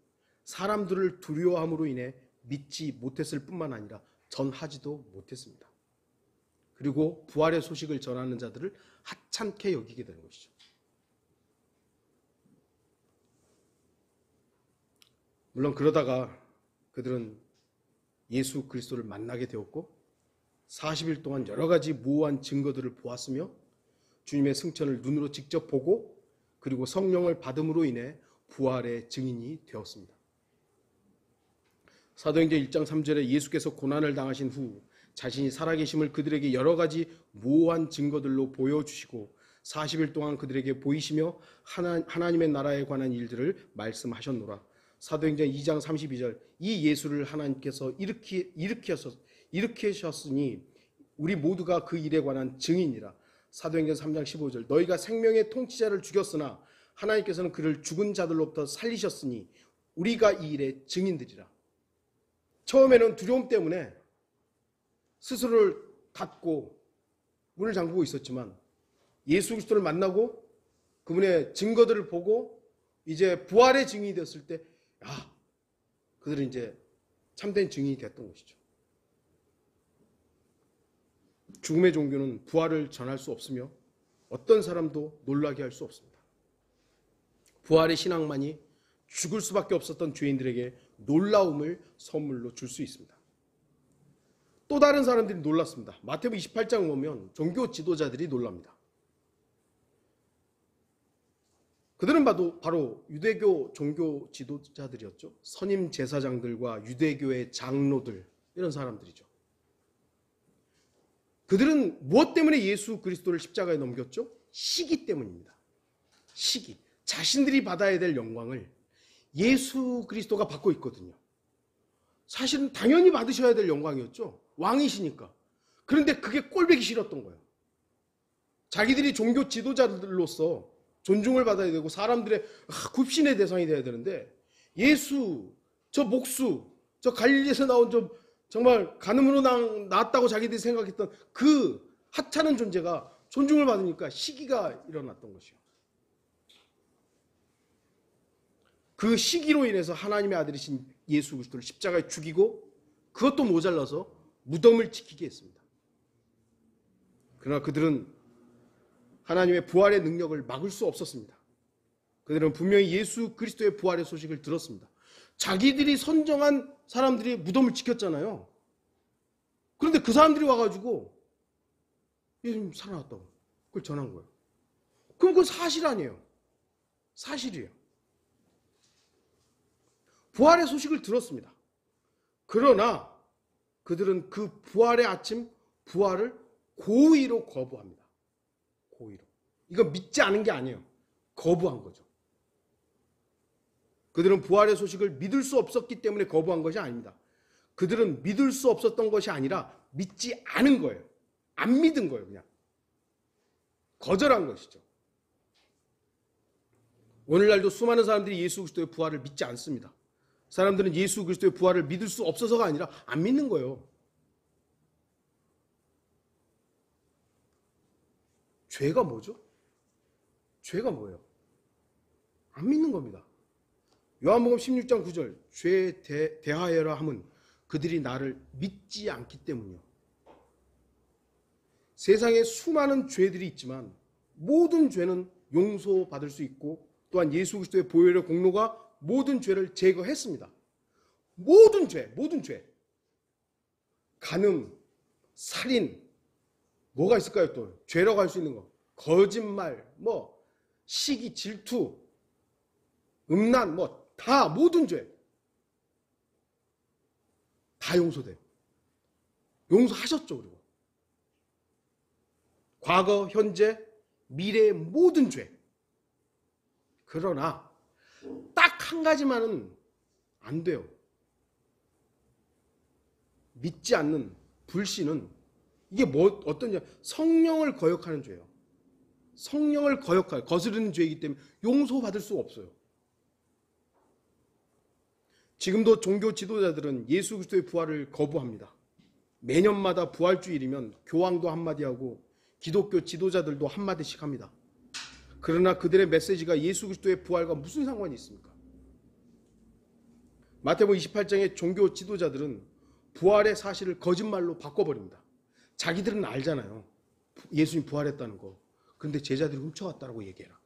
S1: 사람들을 두려워함으로 인해 믿지 못했을 뿐만 아니라 전하지도 못했습니다. 그리고 부활의 소식을 전하는 자들을 하찮게 여기게 되는 것이죠. 물론 그러다가 그들은 예수 그리스도를 만나게 되었고 40일 동안 여러 가지 모호한 증거들을 보았으며 주님의 승천을 눈으로 직접 보고 그리고 성령을 받음으로 인해 부활의 증인이 되었습니다. 사도행전 1장 3절에 예수께서 고난을 당하신 후 자신이 살아계심을 그들에게 여러 가지 모호한 증거들로 보여주시고 40일 동안 그들에게 보이시며 하나님의 나라에 관한 일들을 말씀하셨노라. 사도행전 2장 32절 이 예수를 하나님께서 일으키셨으니 우리 모두가 그 일에 관한 증인이라. 사도행전 3장 15절 너희가 생명의 통치자를 죽였으나 하나님께서는 그를 죽은 자들로부터 살리셨으니 우리가 이 일의 증인들이라. 처음에는 두려움 때문에 스스로를 닫고 문을 잠그고 있었지만 예수 그리스도를 만나고 그분의 증거들을 보고 이제 부활의 증인이 되었을 때 그들은 이제 참된 증인이 됐던 것이죠. 죽음의 종교는 부활을 전할 수 없으며 어떤 사람도 놀라게 할 수 없습니다. 부활의 신앙만이 죽을 수밖에 없었던 죄인들에게 놀라움을 선물로 줄 수 있습니다. 또 다른 사람들이 놀랐습니다. 마태복음 28장을 보면 종교 지도자들이 놀랍니다. 그들은 바로 유대교 종교 지도자들이었죠. 선임 제사장들과 유대교의 장로들 이런 사람들이죠. 그들은 무엇 때문에 예수 그리스도를 십자가에 넘겼죠? 시기 때문입니다. 시기. 자신들이 받아야 될 영광을 예수 그리스도가 받고 있거든요. 사실은 당연히 받으셔야 될 영광이었죠. 왕이시니까. 그런데 그게 꼴보기 싫었던 거예요. 자기들이 종교 지도자들로서 존중을 받아야 되고 사람들의 굽신의 대상이 돼야 되는데 예수, 저 목수, 저 갈릴리에서 나온 정말 간음으로 나왔다고 자기들이 생각했던 그 하찮은 존재가 존중을 받으니까 시기가 일어났던 것이요. 그 시기로 인해서 하나님의 아들이신 예수 그리스도를 십자가에 죽이고 그것도 모자라서 무덤을 지키게 했습니다. 그러나 그들은 하나님의 부활의 능력을 막을 수 없었습니다. 그들은 분명히 예수 그리스도의 부활의 소식을 들었습니다. 자기들이 선정한 사람들이 무덤을 지켰잖아요. 그런데 그 사람들이 와가지고 예수님 살아났다고 그걸 전한 거예요. 그럼 그건 사실 아니에요. 사실이에요. 부활의 소식을 들었습니다. 그러나 그들은 그 부활의 아침, 부활을 고의로 거부합니다. 고의로. 이거 믿지 않은 게 아니에요. 거부한 거죠. 그들은 부활의 소식을 믿을 수 없었기 때문에 거부한 것이 아닙니다. 그들은 믿을 수 없었던 것이 아니라 믿지 않은 거예요. 안 믿은 거예요, 그냥. 거절한 것이죠. 오늘날도 수많은 사람들이 예수 그리스도의 부활을 믿지 않습니다. 사람들은 예수 그리스도의 부활을 믿을 수 없어서가 아니라 안 믿는 거예요. 죄가 뭐죠? 죄가 뭐예요? 안 믿는 겁니다. 요한복음 16장 9절 죄에 대하여라 함은 그들이 나를 믿지 않기 때문이요. 세상에 수많은 죄들이 있지만 모든 죄는 용서받을 수 있고 또한 예수 그리스도의 보혈의 공로가 모든 죄를 제거했습니다. 모든 죄. 간음, 살인, 뭐가 있을까요 또? 죄라고 할 수 있는 거. 거짓말, 시기, 질투, 음란, 다 모든 죄. 다 용서돼요. 용서하셨죠, 그리고. 과거, 현재, 미래의 모든 죄. 그러나 딱 한 가지만은 안 돼요. 믿지 않는 불신은 이게 어떤 성령을 거역하는 죄예요. 성령을 거스르는 죄이기 때문에 용서받을 수가 없어요. 지금도 종교 지도자들은 예수 그리스도의 부활을 거부합니다. 매년마다 부활주일이면 교황도 한마디 하고 기독교 지도자들도 한마디씩 합니다. 그러나 그들의 메시지가 예수 그리스도의 부활과 무슨 상관이 있습니까? 마태복음 28장의 종교 지도자들은 부활의 사실을 거짓말로 바꿔버립니다. 자기들은 알잖아요. 예수님 부활했다는 거. 그런데 제자들이 훔쳐왔다고 얘기해라.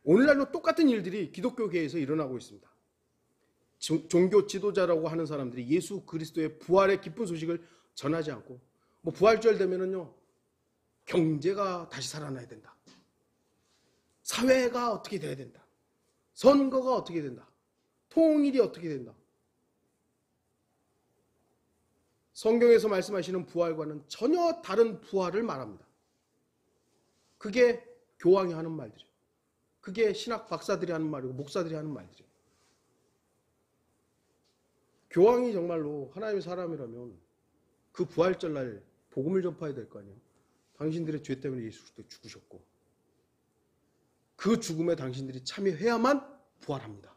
S1: 오늘날도 똑같은 일들이 기독교계에서 일어나고 있습니다. 종교 지도자라고 하는 사람들이 예수 그리스도의 부활의 기쁜 소식을 전하지 않고 부활절 되면은요 경제가 다시 살아나야 된다. 사회가 어떻게 돼야 된다. 선거가 어떻게 된다. 통일이 어떻게 된다. 성경에서 말씀하시는 부활과는 전혀 다른 부활을 말합니다. 그게 교황이 하는 말들이에요. 그게 신학 박사들이 하는 말이고 목사들이 하는 말들이에요. 교황이 정말로 하나님의 사람이라면 그 부활절날 복음을 전파해야 될 거 아니에요. 당신들의 죄 때문에 예수 그리스도 죽으셨고 그 죽음에 당신들이 참여해야만 부활합니다.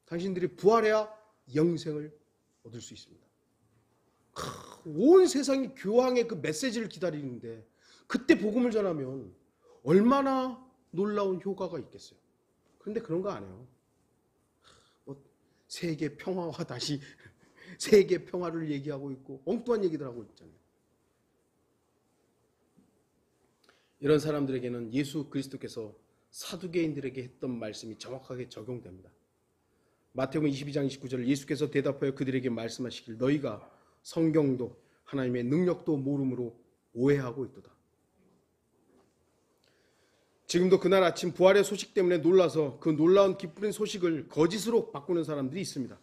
S1: 당신들이 부활해야 영생을 얻을 수 있습니다. 온 세상이 교황의 그 메시지를 기다리는데 그때 복음을 전하면 얼마나 놀라운 효과가 있겠어요. 그런데 그런 거 안 해요. 세계 평화와 다시 세계 평화를 얘기하고 있고 엉뚱한 얘기들 하고 있잖아요. 이런 사람들에게는 예수 그리스도께서 사두개인들에게 했던 말씀이 정확하게 적용됩니다. 마태복음 22장 29절 예수께서 대답하여 그들에게 말씀하시길 너희가 성경도 하나님의 능력도 모름으로 오해하고 있도다. 지금도 그날 아침 부활의 소식 때문에 놀라서 그 놀라운 기쁜 소식을 거짓으로 바꾸는 사람들이 있습니다.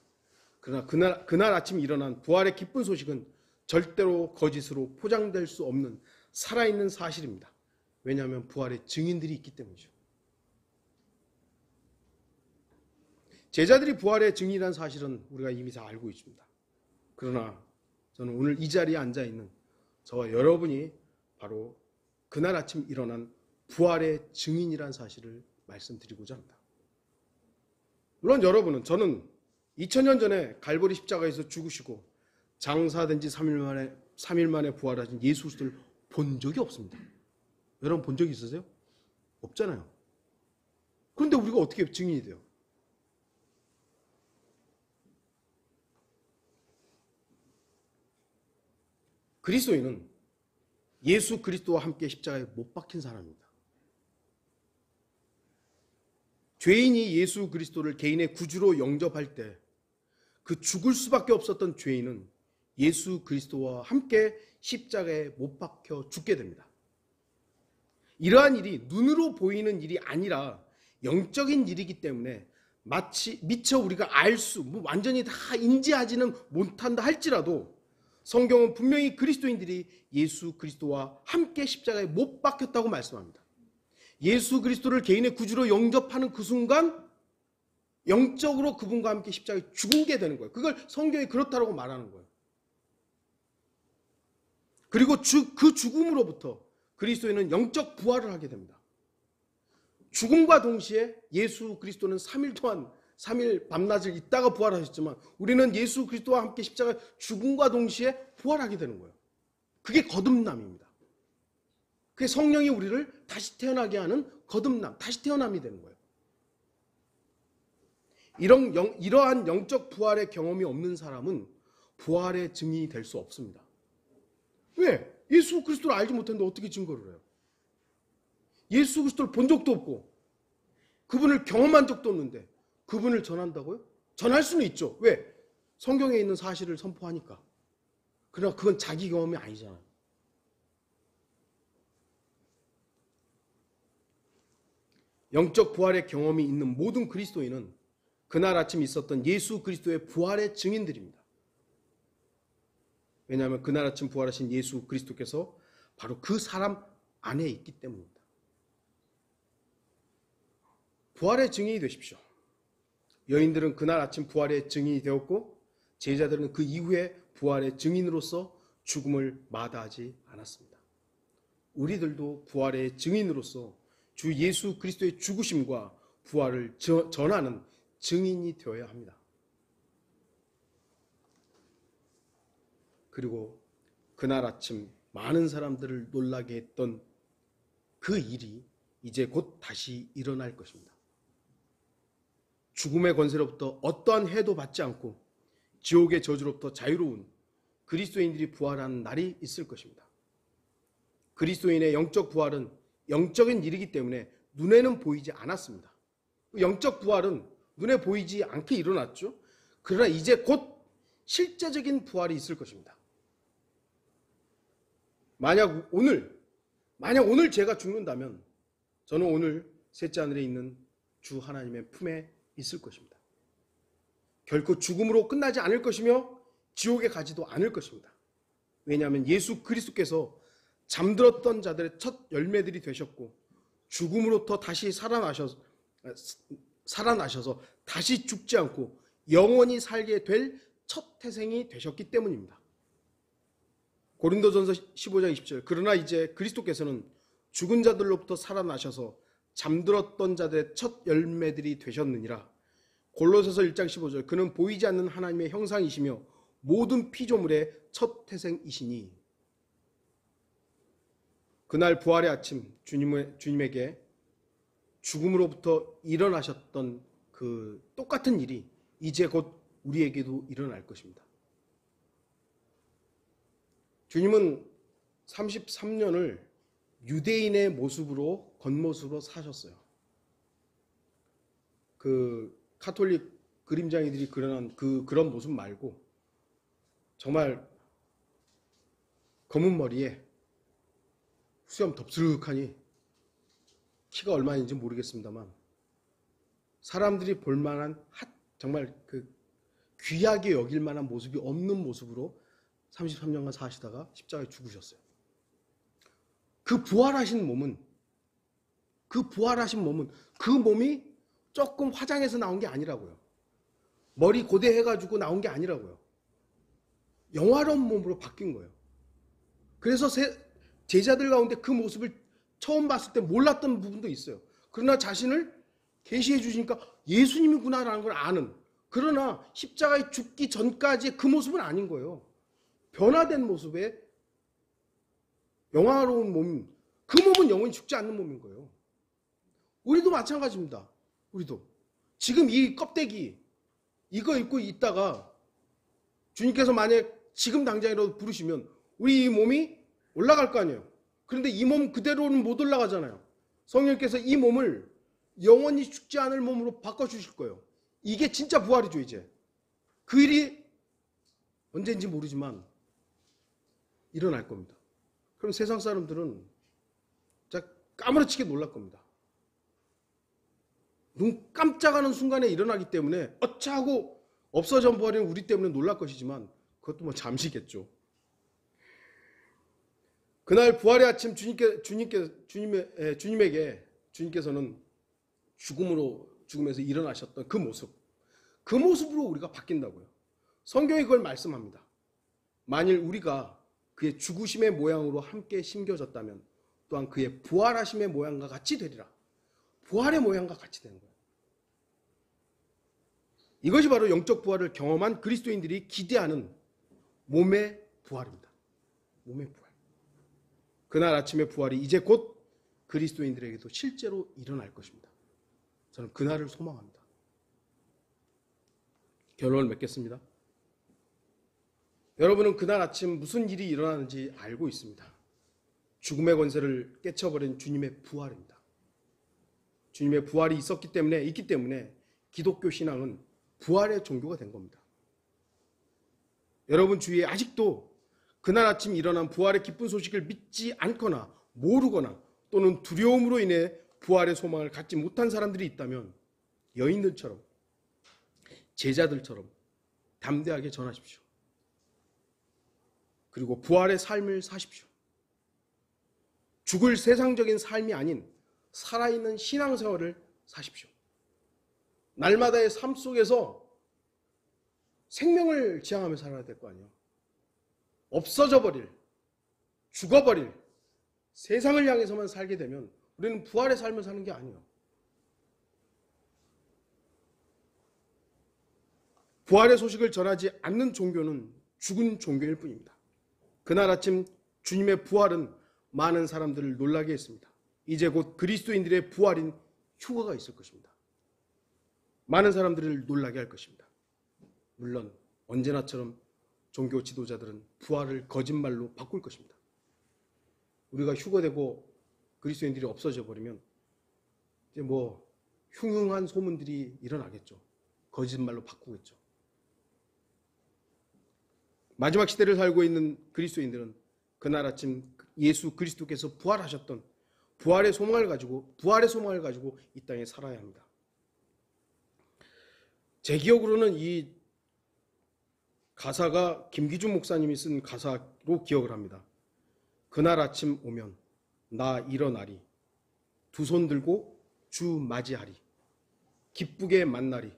S1: 그러나 그날 아침 일어난 부활의 기쁜 소식은 절대로 거짓으로 포장될 수 없는 살아있는 사실입니다. 왜냐하면 부활의 증인들이 있기 때문이죠. 제자들이 부활의 증인이라는 사실은 우리가 이미 다 알고 있습니다. 그러나 저는 오늘 이 자리에 앉아있는 저와 여러분이 바로 그날 아침 일어난 부활의 증인이라는 사실을 말씀드리고자 합니다. 물론 여러분은 저는 2000년 전에 갈보리 십자가에서 죽으시고 장사된 지 3일 만에 부활하신 예수 그리스도를 본 적이 없습니다. 여러분 본 적이 있으세요? 없잖아요. 그런데 우리가 어떻게 증인이 돼요? 그리스도인은 예수 그리스도와 함께 십자가에 못 박힌 사람입니다. 죄인이 예수 그리스도를 개인의 구주로 영접할 때 그 죽을 수밖에 없었던 죄인은 예수 그리스도와 함께 십자가에 못 박혀 죽게 됩니다. 이러한 일이 눈으로 보이는 일이 아니라 영적인 일이기 때문에 마치 미처 우리가 완전히 다 인지하지는 못한다 할지라도 성경은 분명히 그리스도인들이 예수 그리스도와 함께 십자가에 못 박혔다고 말씀합니다. 예수 그리스도를 개인의 구주로 영접하는 그 순간 영적으로 그분과 함께 십자가에 죽게 되는 거예요. 그걸 성경이 그렇다고 말하는 거예요. 그리고 그 죽음으로부터 그리스도인은 영적 부활을 하게 됩니다. 죽음과 동시에 예수 그리스도는 3일 밤낮을 있다가 부활하셨지만 우리는 예수 그리스도와 함께 십자가 죽음과 동시에 부활하게 되는 거예요. 그게 거듭남입니다. 그게 성령이 우리를 다시 태어나게 하는 거듭남, 다시 태어남이 되는 거예요. 이러한 영적 부활의 경험이 없는 사람은 부활의 증인이 될 수 없습니다. 왜? 예수 그리스도를 알지 못했는데 어떻게 증거를 해요? 예수 그리스도를 본 적도 없고 그분을 경험한 적도 없는데 그분을 전한다고요? 전할 수는 있죠. 왜? 성경에 있는 사실을 선포하니까. 그러나 그건 자기 경험이 아니잖아요. 영적 부활의 경험이 있는 모든 그리스도인은 그날 아침 있었던 예수 그리스도의 부활의 증인들입니다. 왜냐하면 그날 아침 부활하신 예수 그리스도께서 바로 그 사람 안에 있기 때문입니다. 부활의 증인이 되십시오. 여인들은 그날 아침 부활의 증인이 되었고 제자들은 그 이후에 부활의 증인으로서 죽음을 마다하지 않았습니다. 우리들도 부활의 증인으로서 주 예수 그리스도의 죽으심과 부활을 전하는 증인이 되어야 합니다. 그리고 그날 아침 많은 사람들을 놀라게 했던 그 일이 이제 곧 다시 일어날 것입니다. 죽음의 권세로부터 어떠한 해도 받지 않고 지옥의 저주로부터 자유로운 그리스도인들이 부활하는 날이 있을 것입니다. 그리스도인의 영적 부활은 영적인 일이기 때문에 눈에는 보이지 않았습니다. 영적 부활은 눈에 보이지 않게 일어났죠. 그러나 이제 곧 실제적인 부활이 있을 것입니다. 만약 오늘 제가 죽는다면 저는 오늘 셋째 하늘에 있는 주 하나님의 품에 있을 것입니다. 결코 죽음으로 끝나지 않을 것이며 지옥에 가지도 않을 것입니다. 왜냐하면 예수 그리스도께서 잠들었던 자들의 첫 열매들이 되셨고 죽음으로부터 다시 살아나셔서 다시 죽지 않고 영원히 살게 될 첫 태생이 되셨기 때문입니다. 고린도전서 15장 20절 그러나 이제 그리스도께서는 죽은 자들로부터 살아나셔서 잠들었던 자들의 첫 열매들이 되셨느니라. 골로새서 1장 15절 그는 보이지 않는 하나님의 형상이시며 모든 피조물의 첫 태생이시니. 그날 부활의 아침 주님에게 죽음으로부터 일어나셨던 그 똑같은 일이 이제 곧 우리에게도 일어날 것입니다. 주님은 33년을 유대인의 모습으로 겉모습으로 사셨어요. 그 카톨릭 그림장이들이 그려놓은 그런 모습 말고 정말 검은 머리에 수염 덥수룩하니 키가 얼마인지 모르겠습니다만 사람들이 볼 만한 정말 그 귀하게 여길 만한 모습이 없는 모습으로 33년간 사시다가 십자가에 죽으셨어요. 그 부활하신 몸은 그 몸이 조금 화장해서 나온 게 아니라고요. 머리 고대해가지고 나온 게 아니라고요. 영화로운 몸으로 바뀐 거예요. 그래서 제자들 가운데 그 모습을 처음 봤을 때 몰랐던 부분도 있어요. 그러나 자신을 계시해 주시니까 예수님이구나라는 걸 아는. 그러나 십자가에 죽기 전까지의 그 모습은 아닌 거예요. 변화된 모습의 영화로운 몸, 그 몸은 영원히 죽지 않는 몸인 거예요. 우리도 마찬가지입니다. 우리도 지금 이 껍데기 이거 입고 있다가 주님께서 만약 지금 당장이라도 부르시면 우리 이 몸이 올라갈 거 아니에요. 그런데 이 몸 그대로는 못 올라가잖아요. 성령께서 이 몸을 영원히 죽지 않을 몸으로 바꿔주실 거예요. 이게 진짜 부활이죠. 이제 그 일이 언제인지 모르지만 일어날 겁니다. 그럼 세상 사람들은 진짜 까무러치게 놀랄 겁니다. 눈 깜짝하는 순간에 일어나기 때문에 어쩌고 없어져 버린 우리 때문에 놀랄 것이지만 그것도 뭐 잠시겠죠. 그날 부활의 아침 주님께서는 죽음에서 일어나셨던 그 모습으로 우리가 바뀐다고요. 성경이 그걸 말씀합니다. 만일 우리가 그의 죽으심의 모양으로 함께 심겨졌다면 또한 그의 부활하심의 모양과 같이 되리라. 부활의 모양과 같이 되는 거예요. 이것이 바로 영적 부활을 경험한 그리스도인들이 기대하는 몸의 부활입니다. 몸의 부활. 그날 아침의 부활이 이제 곧 그리스도인들에게도 실제로 일어날 것입니다. 저는 그날을 소망합니다. 결론을 맺겠습니다. 여러분은 그날 아침 무슨 일이 일어나는지 알고 있습니다. 죽음의 권세를 깨쳐버린 주님의 부활입니다. 주님의 부활이 있기 때문에 기독교 신앙은 부활의 종교가 된 겁니다. 여러분 주위에 아직도 그날 아침 일어난 부활의 기쁜 소식을 믿지 않거나 모르거나 또는 두려움으로 인해 부활의 소망을 갖지 못한 사람들이 있다면 여인들처럼 제자들처럼 담대하게 전하십시오. 그리고 부활의 삶을 사십시오. 죽을 세상적인 삶이 아닌 살아있는 신앙생활을 사십시오. 날마다의 삶 속에서 생명을 지향하며 살아야 될 거 아니에요. 없어져 버릴, 죽어버릴 세상을 향해서만 살게 되면 우리는 부활의 삶을 사는 게 아니에요. 부활의 소식을 전하지 않는 종교는 죽은 종교일 뿐입니다. 그날 아침 주님의 부활은 많은 사람들을 놀라게 했습니다. 이제 곧 그리스도인들의 부활인 휴거가 있을 것입니다. 많은 사람들을 놀라게 할 것입니다. 물론 언제나처럼 종교 지도자들은 부활을 거짓말로 바꿀 것입니다. 우리가 휴거되고 그리스도인들이 없어져 버리면 이제 뭐 흉흉한 소문들이 일어나겠죠. 거짓말로 바꾸겠죠. 마지막 시대를 살고 있는 그리스도인들은 그날 아침 예수 그리스도께서 부활하셨던 부활의 소망을 가지고 이 땅에 살아야 합니다. 제 기억으로는 이 가사가 김기준 목사님이 쓴 가사로 기억을 합니다. 그날 아침 오면 나 일어나리, 두 손 들고 주 맞이하리, 기쁘게 만나리,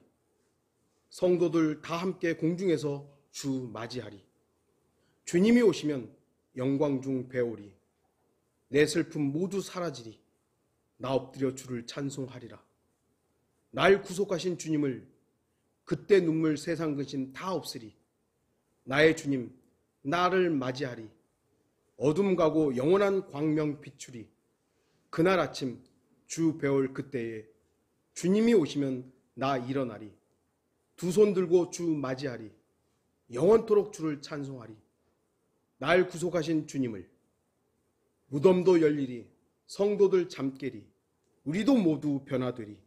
S1: 성도들 다 함께 공중에서 주 맞이하리. 주님이 오시면 영광 중 배우리, 내 슬픔 모두 사라지리, 나 엎드려 주를 찬송하리라. 날 구속하신 주님을 그때 눈물 세상 근심 다 없으리. 나의 주님 나를 맞이하리. 어둠 가고 영원한 광명 비추리. 그날 아침 주 배울 그때에 주님이 오시면 나 일어나리. 두 손 들고 주 맞이하리. 영원토록 주를 찬송하리. 날 구속하신 주님을 무덤도 열리리. 성도들 잠 깨리. 우리도 모두 변화되리.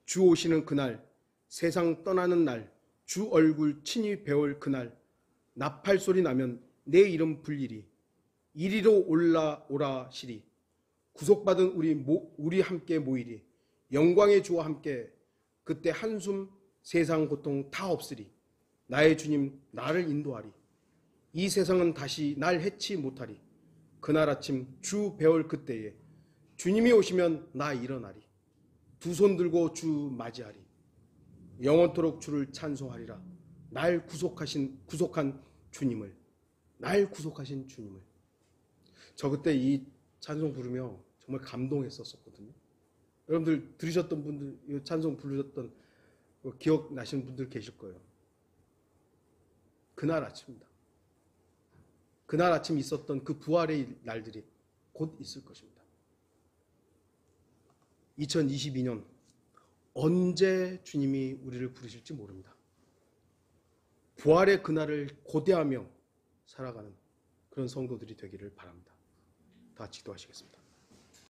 S1: 주 오시는 그날, 세상 떠나는 날, 주 얼굴 친히 배울 그날, 나팔 소리 나면 내 이름 불리리. 이리로 올라오라 시리. 구속받은 우리 함께 모이리. 영광의 주와 함께 그때 한숨 세상 고통 다 없으리. 나의 주님 나를 인도하리. 이 세상은 다시 날 해치 못하리. 그날 아침 주 배울 그때에 주님이 오시면 나 일어나리. 두 손 들고 주 맞이하리. 영원토록 주를 찬송하리라. 날 구속한 주님을, 날 구속하신 주님을. 저 그때 이 찬송 부르며 정말 감동했었거든요. 여러분들 들으셨던 분들, 이 찬송 부르셨던 기억나시는 분들 계실 거예요. 그날 아침입니다. 그날 아침 있었던 그 부활의 날들이 곧 있을 것입니다. 2022년 언제 주님이 우리를 부르실지 모릅니다. 부활의 그날을 고대하며 살아가는 그런 성도들이 되기를 바랍니다. 다 같이 기도하시겠습니다.